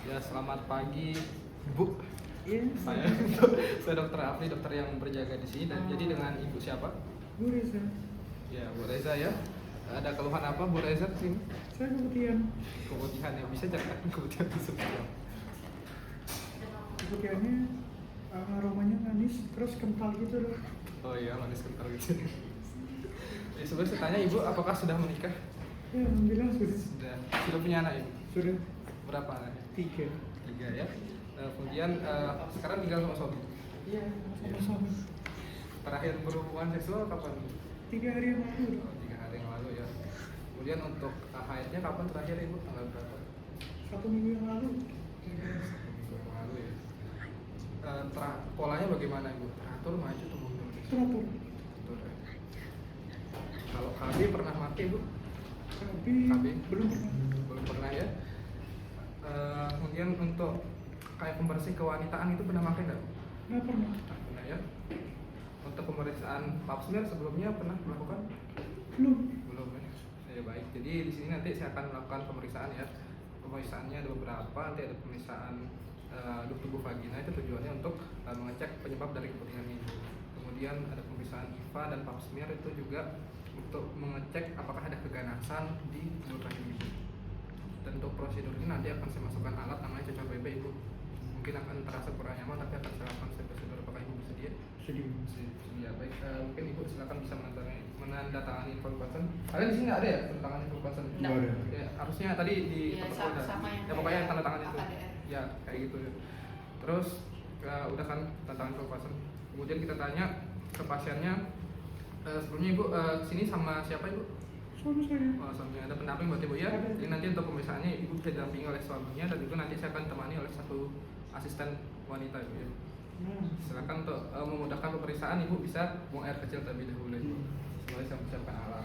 Ya, selamat pagi, Bu. Iya, Saya Dokter Afri, dokter yang berjaga di sini. Dan jadi dengan Ibu siapa? Bu Reza. Ya, Bu Reza ya. Ada keluhan apa Bu Reza sini? Saya keputihan. Keputihan ya, bisa ceritakan keputihan itu seperti apa? Keputihannya aromanya manis, terus kental gitu loh. Oh iya, manis kental gitu. Ya, sebenarnya saya tanya Ibu, apakah sudah menikah? Ya, alhamdulillah sudah. Sudah punya anak Ibu? Sudah Berapa anaknya? 3. 3 ya. Kemudian sekarang tinggal sama suami. Iya, sama suami. Terakhir berhubungan seksual kapan? 3 hari yang lalu. Oh, 3 hari yang lalu ya. Kemudian untuk haidnya kapan terakhir Ibu? Tanggal berapa? 1 minggu yang lalu. 1 minggu yang lalu ya. Polanya bagaimana Ibu? Teratur, maju atau mundur? Teratur. Teratur ya. Kalau KB pernah pakai Bu? Tapi KB? belum pernah. Belum pernah ya. Kemudian untuk kayak pembersih kewanitaan itu pernah pakai nggak? Nggak pernah. Pernah ya. Untuk pemeriksaan pap smear sebelumnya pernah melakukan? Belum. Belum ya. Ya baik. Jadi di sini nanti saya akan melakukan pemeriksaan ya. Pemeriksaannya ada beberapa. Nanti ada pemeriksaan tubuh vagina, itu tujuannya untuk mengecek penyebab dari keputihan ini. Kemudian ada pemeriksaan IVA dan pap smear, itu juga untuk mengecek apakah ada keganasan di mulut rahim ibu. Dan untuk prosedur ini nanti akan saya masukkan alat namanya cocok BB Ibu. Mungkin akan terasa kurang nyaman, tapi akan saya lakukan prosedur. Apakah Ibu bersedia? Sedih. Sedia. Baik, mungkin Ibu silakan bisa menandatangani info consent. Kalian di sini nggak ada ya tanda tangan info consent? Nggak ada. Ya, harusnya tadi di Ya, sama yang ya pokoknya tanda tangan itu. AKDR. Ya, kayak gitu ya. Terus udah kan tanda tangan info consent. Kemudian kita tanya ke pasiennya, sebelumnya Ibu sini sama siapa Ibu? Suami saya. Oh, suaminya ada pendamping buat Ibu ya. Jadi nanti untuk pemeriksaannya Ibu bisa didampingi oleh suaminya, dan itu nanti saya akan temani oleh satu asisten wanita Ibu ya. Nah, Silakan untuk memudahkan pemeriksaan Ibu bisa buang air kecil terlebih dahulu Ibu. Mulai saya siapkan alat.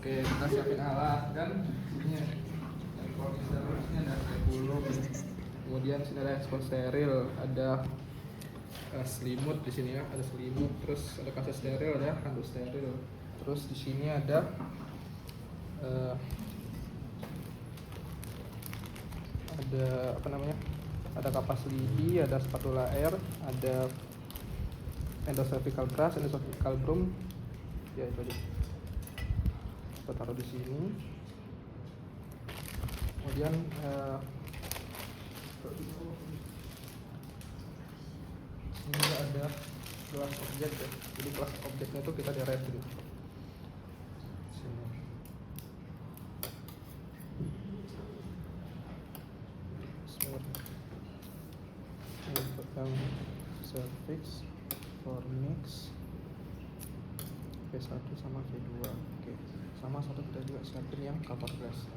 Oke, kita siapin alat dan sini yang kondisinya ada puluh. Kemudian sini ada ekspor steril, ada selimut di sini ya, ada selimut, terus ada kaca steril, ada handuk steril. Terus di sini ada ada apa namanya? Ada kapas lidi, ada spatula air, ada endocervical brush, endocervical broom. Ya itu aja. Kita taruh di sini. Kemudian ini ada gelas objek ya. Jadi gelas objeknya itu kita direct dulu. Sini. Ini pegang cervix, fornix, V1 sama V2. Oke, sama satu kita juga siapin yang cover glass.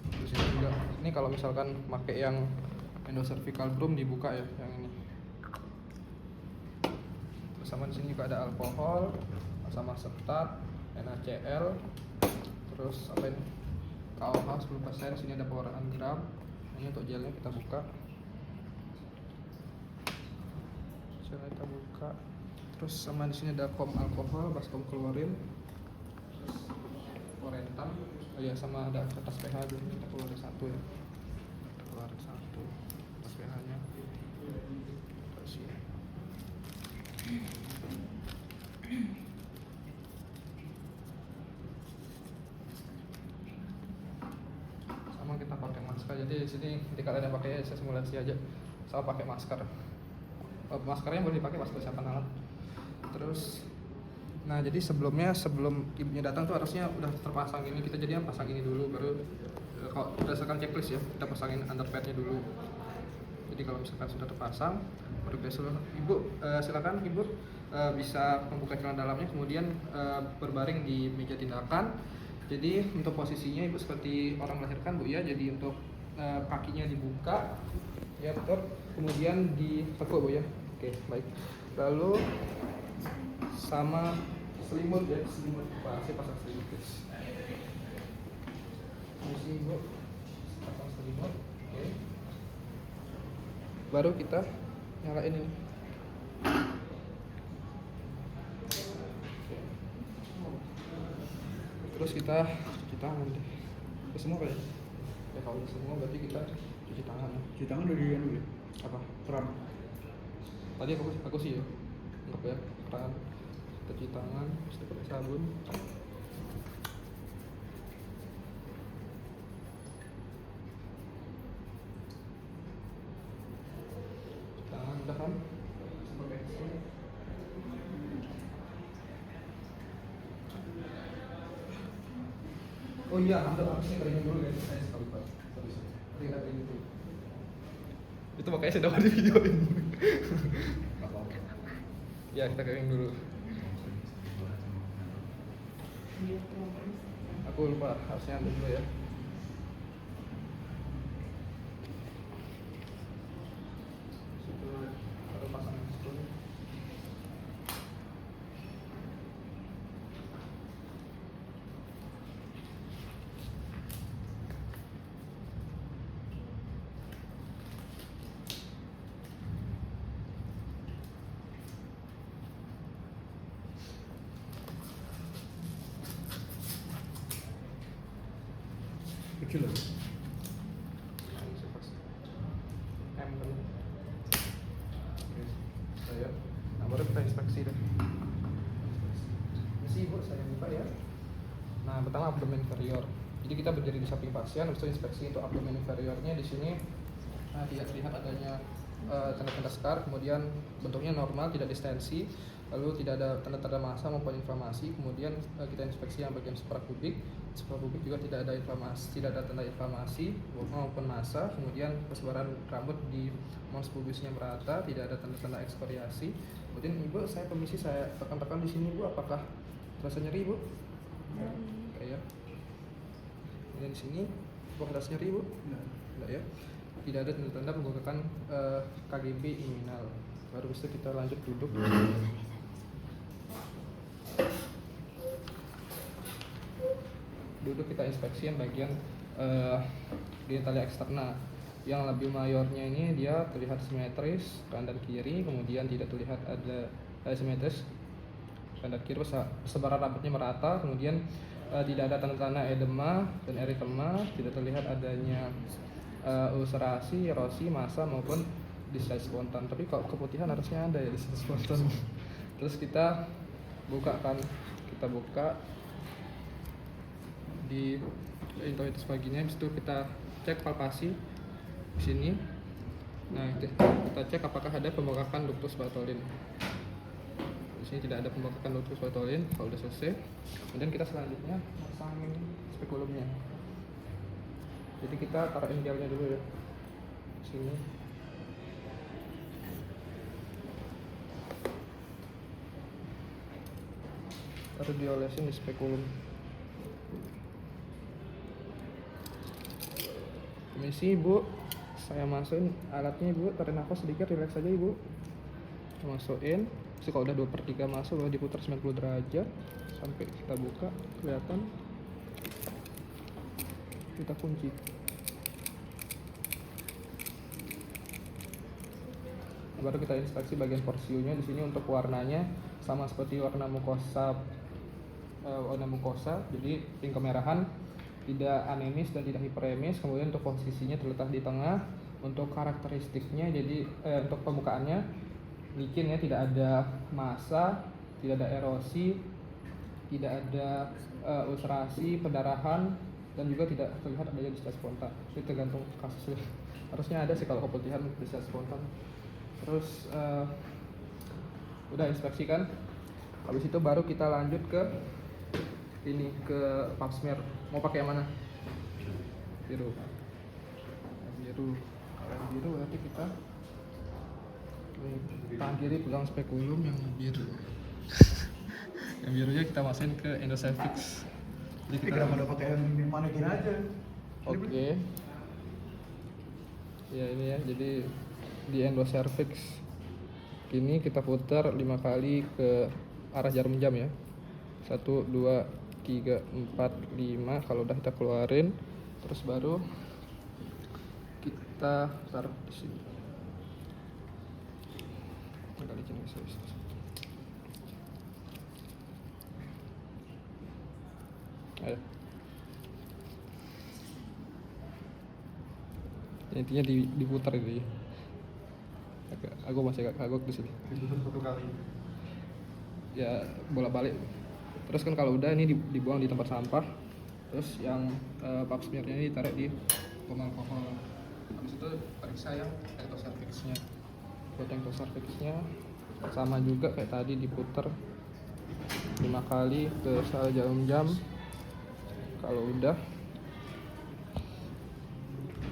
Di sini juga, ini kalau misalkan pakai yang endocervical broom dibuka ya, yang ini. Terus sama di sini juga ada alkohol, sama setat, NaCl, terus apa ini? KOH 10%. Sini ada pewarnaan gram. Ini untuk gelnya kita buka. Gelnya kita buka. Terus sama di sini ada kom alkohol, baskom klorin, terus orentan. Oh ya, sama ada kertas pH dulu, kita keluarin satu ya. Kita keluarin satu kertas pH-nya. Terus ya. Sama kita pakai masker. Jadi di sini ketika kalian pakai, saya simulasi aja. Saya pakai masker. Maskernya boleh dipakai pas persiapan alat. Terus, nah jadi sebelum ibunya datang tuh harusnya udah terpasang ini. Kita jadinya pasang ini dulu, baru kalau berdasarkan checklist ya, kita pasangin underpadnya dulu. Jadi kalau misalkan sudah terpasang, baru besok Ibu silakan Ibu bisa membuka celana dalamnya, kemudian berbaring di meja tindakan. Jadi untuk posisinya Ibu seperti orang melahirkan Bu ya. Jadi untuk kakinya dibuka, ya betul. Kemudian ditekuk Bu ya. Oke, baik. Lalu sama selimut ya, selimut. Saya pasang selimut guys. Di sini Bu pasang selimut. Oke. baru kita nyalain ini. Terus kita cuci tangan deh. Itu semua kali. Ya kalau udah semua berarti kita cuci tangan. Cuci tangan udah di dulu ya? Apa? Keran. Tadi aku sih ya. Anggap ya keran. Kita cuci tangan, terus kita pakai sabun. Cuci tangan udah kan? Pakai sabun. Oh iya, Anda harusnya keringin dulu ya. Saya sekali Pak. Tadi kita keringin dulu. Itu makanya saya dapat di video ini. Ya, kita keringin dulu. Aku lupa, harusnya ambil dulu ya. Situ ada pasang situ. Kecil loh. Saya, nah baru kita inspeksi deh. Ini sih ibu saya buka ya. Nah pertama abdomen inferior. Jadi kita berdiri di samping pasien, habis itu inspeksi untuk abdomen inferiornya di sini. Nah, tidak terlihat adanya tanda-tanda scar, kemudian bentuknya normal, tidak distensi, lalu tidak ada tanda-tanda massa maupun inflamasi. Kemudian kita inspeksi yang bagian suprapubik juga tidak ada inflamasi, tidak ada tanda inflamasi maupun massa. Kemudian persebaran rambut di mons pubisnya merata, tidak ada tanda-tanda ekskoriasi. Kemudian ibu, saya permisi, saya tekan-tekan di sini ibu, apakah terasa nyeri ibu? Kayak kemudian di sini, apakah terasa nyeri ibu? Enggak ya. Tidak ada tanda-tanda pembengkakan KGB inguinal. Baru bisa kita lanjut duduk. Duduk kita inspeksi yang bagian genitalia eksterna. Yang lebih mayornya ini dia terlihat simetris kanan dan kiri, kemudian tidak terlihat ada simetris kanan dan kiri, persebaran rambutnya merata, kemudian tidak ada tanda-tanda edema dan eritema, tidak terlihat adanya ulcerasi, erosi, massa maupun discharge spontan. Tapi kalau keputihan harusnya ada ya discharge spontan. Terus kita buka di introitus vaginnya, habis itu kita cek palpasi di sini. Nah, kita cek apakah ada pembengkakan ductus Bartholin. Di sini tidak ada pembengkakan ductus Bartholin. Kalau udah selesai, kemudian kita selanjutnya pasangin spekulumnya. Jadi kita taruhin gelnya dulu ya. Sini. Lalu diolesin di spekulum. Permisi ibu, saya masukin alatnya ibu, tarik nafas sedikit, relax aja ibu. Masukin, terus kalau udah 2/3 masuk, lalu diputar 90 derajat sampai kita buka, kelihatan. Kita kunci. Baru kita inspeksi bagian porsiunya. Di sini untuk warnanya sama seperti warna mukosa, jadi pink kemerahan, tidak anemis dan tidak hiperemis. Kemudian untuk posisinya terletak di tengah. Untuk karakteristiknya, jadi untuk pembukaannya licin ya, tidak ada massa, tidak ada erosi, tidak ada ulcerasi, pendarahan, dan juga tidak terlihat adanya discharge spontan. Itu tergantung kasusnya. Harusnya ada sih kalau keputihan discharge spontan. Terus udah inspeksi kan, habis itu baru kita lanjut ke ini, ke pap smear. Mau pakai yang mana? Biru. Kalau yang biru berarti kita tangan kiri pegang spekulum yang biru. Yang birunya kita masukin ke endocervix. Jadi kita Kenapa udah pakai yang mana gini aja? Oke. Ya ini ya, jadi di endocervix ini kita putar 5 kali ke arah jarum jam ya. 1, 2, 3, 4, 5. Kalau udah kita keluarin, terus baru kita taruh di sini. Ayo. Intinya diputar gitu ya. Aku masih agak kagok di sini. Diputar satu kali. Ya bolak-balik. Terus kan kalau udah ini dibuang di tempat sampah. Terus yang pap smearnya ini ditaruh di pom alkohol. Habis itu periksa yang endocervixnya. Buat endocervixnya sama juga kayak tadi diputar 5 kali ke sel jarum-jam. Kalau udah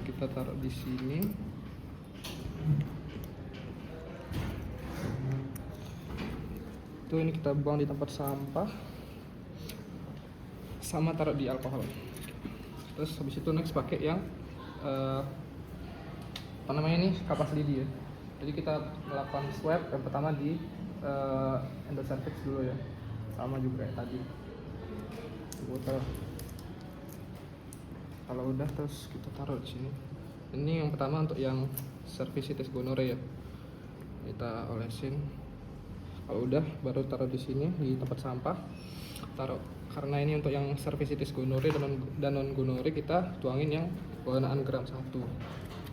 kita taruh di sini. Tuh ini kita buang di tempat sampah. Sama taruh di alkohol. Terus habis itu next pakai yang apa namanya ini, kapas lidi ya. Jadi kita melakukan swab yang pertama di endocervix dulu ya. Sama juga kayak tadi. Botol. Kalau udah terus kita taruh di sini. Ini yang pertama untuk yang cervicitis gonorrhea ya. Kita olesin. Kalau udah baru taruh di sini di tempat sampah. Taruh karena ini untuk yang cervicitis gonorrhea dan non gonorrhea kita tuangin yang pewarnaan gram 1.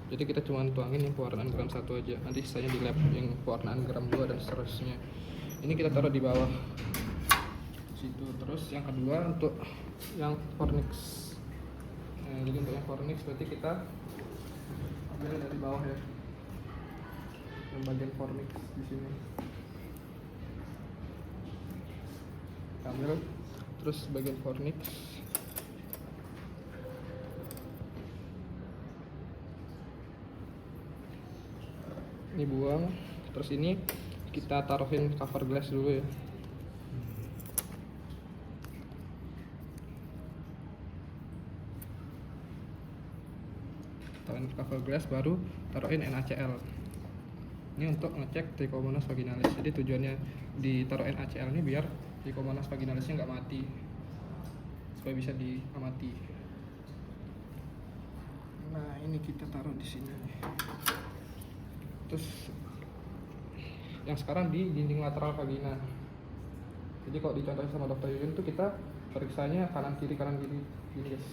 Jadi kita cuma tuangin yang pewarnaan gram 1 aja. Nanti sisanya di lab yang pewarnaan gram 2 dan seterusnya. Ini kita taruh di bawah situ. Terus yang kedua untuk yang fornix. Nah, jadi untuk yang fornix berarti kita ambil dari bawah ya. Yang bagian fornix di sini. Ambil terus bagian fornix. Ini buang. Terus ini kita taruhin cover glass dulu ya. Taruhin cover glass baru taruhin NaCl. Ini untuk ngecek Trichomonas vaginalis. Jadi tujuannya ditaruh NaCl ini biar Trichomonas vaginalisnya nggak mati, supaya bisa diamati. Nah ini kita taruh di sini. Terus yang sekarang di dinding lateral vagina. Jadi kalau dicontohin sama dokter Yuyun tuh kita periksanya kanan kiri gini guys.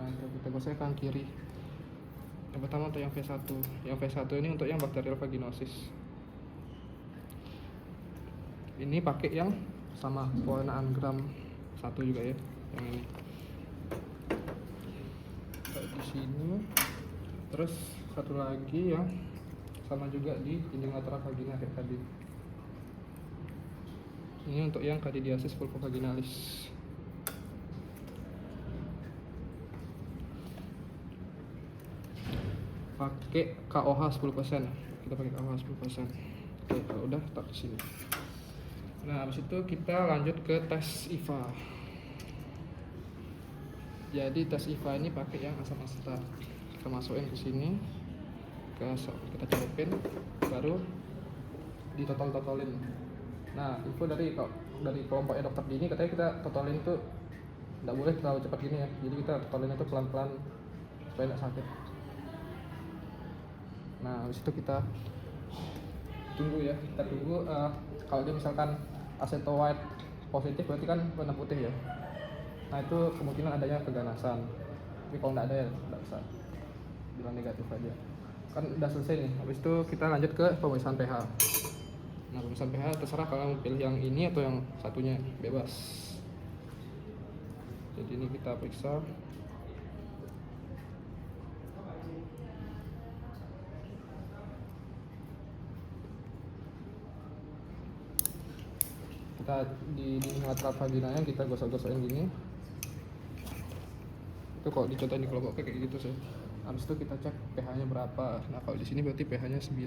Nah kita gosoknya kanan kiri. Yang pertama untuk yang V1. Yang V1 ini untuk yang bakterial vaginosis. Ini pakai yang sama pewarnaan gram 1 juga ya, yang ini. Kayak di sini. Terus satu lagi yang sama juga di dinding lateral vagina kayak tadi. Ini untuk yang candidiasis vulvovaginalis. Pakai KOH 10%. Kita pakai KOH 10%. Oke, kalau udah taruh di sini. Nah, habis itu kita lanjut ke tes IVA. Jadi tes IVA ini pakai yang asam asetat. Kita masukin ke sini. Kita celupin, baru ditotol-totolin. Nah, info dari kelompoknya dokter Dini katanya kita totolin tuh nggak boleh terlalu cepat gini ya. Jadi kita totolin itu pelan-pelan supaya nggak sakit. Nah, habis itu kita tunggu ya. Kita tunggu kalau dia misalkan aceto white positif berarti kan warna putih ya. Nah, itu kemungkinan adanya keganasan. Tapi kalau nggak ada ya nggak bisa bilang negatif aja. Kan udah selesai nih. Habis itu kita lanjut ke pemeriksaan pH. Nah, pemeriksaan pH terserah kalau mau pilih yang ini atau yang satunya, bebas. Jadi ini kita periksa. Kita di lateral vaginanya kita gosok-gosokin gini. Itu kalau dicontohin di kelompok kayak gitu sih. Habis itu kita cek pH-nya berapa. Nah, kalau di sini berarti pH-nya 9.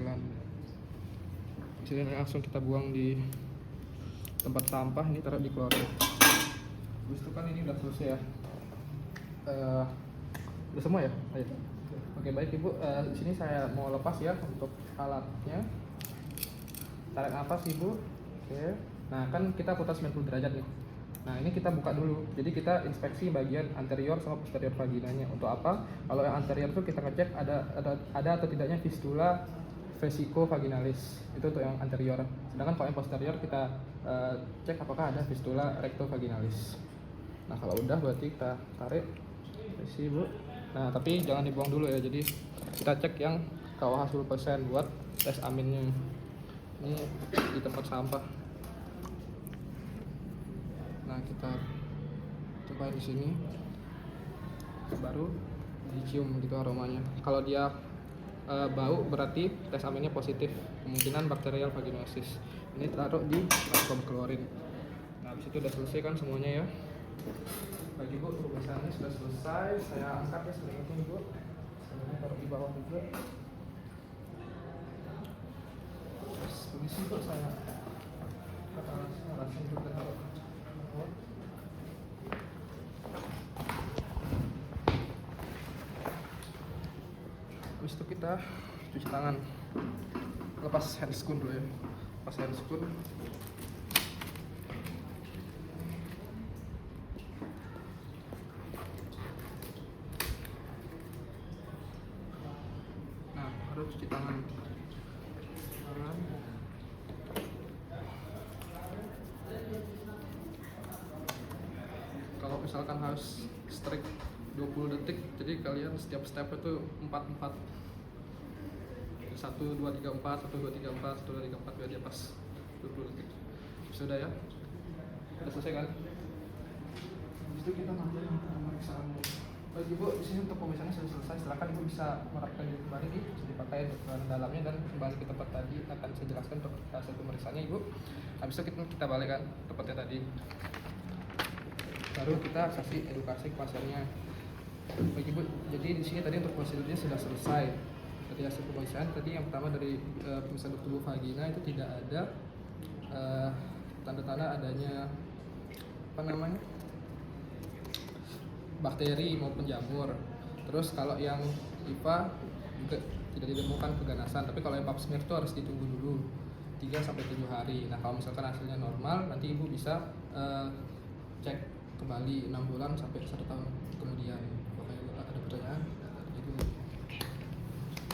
Di sini langsung kita buang di tempat sampah, ini taruh di klorin. Habis itu kan ini udah selesai ya. Udah semua ya? Ayo. Oke, baik Ibu. Di sini saya mau lepas ya untuk alatnya. Tarik nafas Ibu. Oke. Nah, kan kita putar 90 derajat nih. Nah, ini kita buka dulu. Jadi kita inspeksi bagian anterior sama posterior vaginanya. Untuk apa? Kalau yang anterior tuh kita ngecek ada atau tidaknya fistula vesico vaginalis, itu untuk yang anterior. Sedangkan kalau yang posterior kita cek apakah ada fistula rectovaginalis. Nah kalau udah berarti kita tarik isi bu. Nah tapi jangan dibuang dulu ya, jadi kita cek yang KOH 10% buat tes aminnya. Ini di tempat sampah. Nah kita coba di sini, baru dicium gitu aromanya. Kalau dia bau berarti tes aminnya positif, kemungkinan bakterial vaginosis. Ini taruh di baskom klorin. Nah habis itu udah selesai kan semuanya ya. Bagi bu, pemeriksaan sudah selesai. Saya angkat ya selimutnya bu. Selimutnya taruh di bawah juga. Terus permisi bu, saya alasan juga taruh. Habis itu kita cuci tangan, lepas handscoon dulu ya, lepas handscoon. Nah baru cuci tangan. Kalau misalkan harus strik 20 detik, jadi kalian setiap step itu 4-4, 1, 2, 3, 4, 1, 2, 3, 4, 1, 2, 3, 4, biar dia pas 20 detik. Sudah ya? Sudah selesai kan? Habis itu kita lanjut untuk pemeriksaannya. Bagi ibu, di sini untuk pemeriksaannya sudah selesai. Silakan ibu bisa menerapkan diri kembali, bisa dipakai untuk bahan dalamnya dan kembali ke tempat tadi. Akan saya jelaskan untuk hasil pemeriksaannya ibu. Habis itu kita balik kan tempatnya tadi. Baru kita kasih edukasi ke pasiennya. Bagi ibu, jadi di sini tadi untuk prosedurnya sudah selesai. Dari hasil pemeriksaan tadi yang pertama dari pemeriksaan tubuh vagina itu tidak ada tanda-tanda adanya bakteri maupun jamur. Terus kalau yang IVA juga tidak ditemukan keganasan, tapi kalau yang pap smear itu harus ditunggu dulu 3-7 hari. Nah kalau misalkan hasilnya normal, nanti ibu bisa cek kembali 6 bulan sampai 1 tahun kemudian. Kalau ada pertanyaan?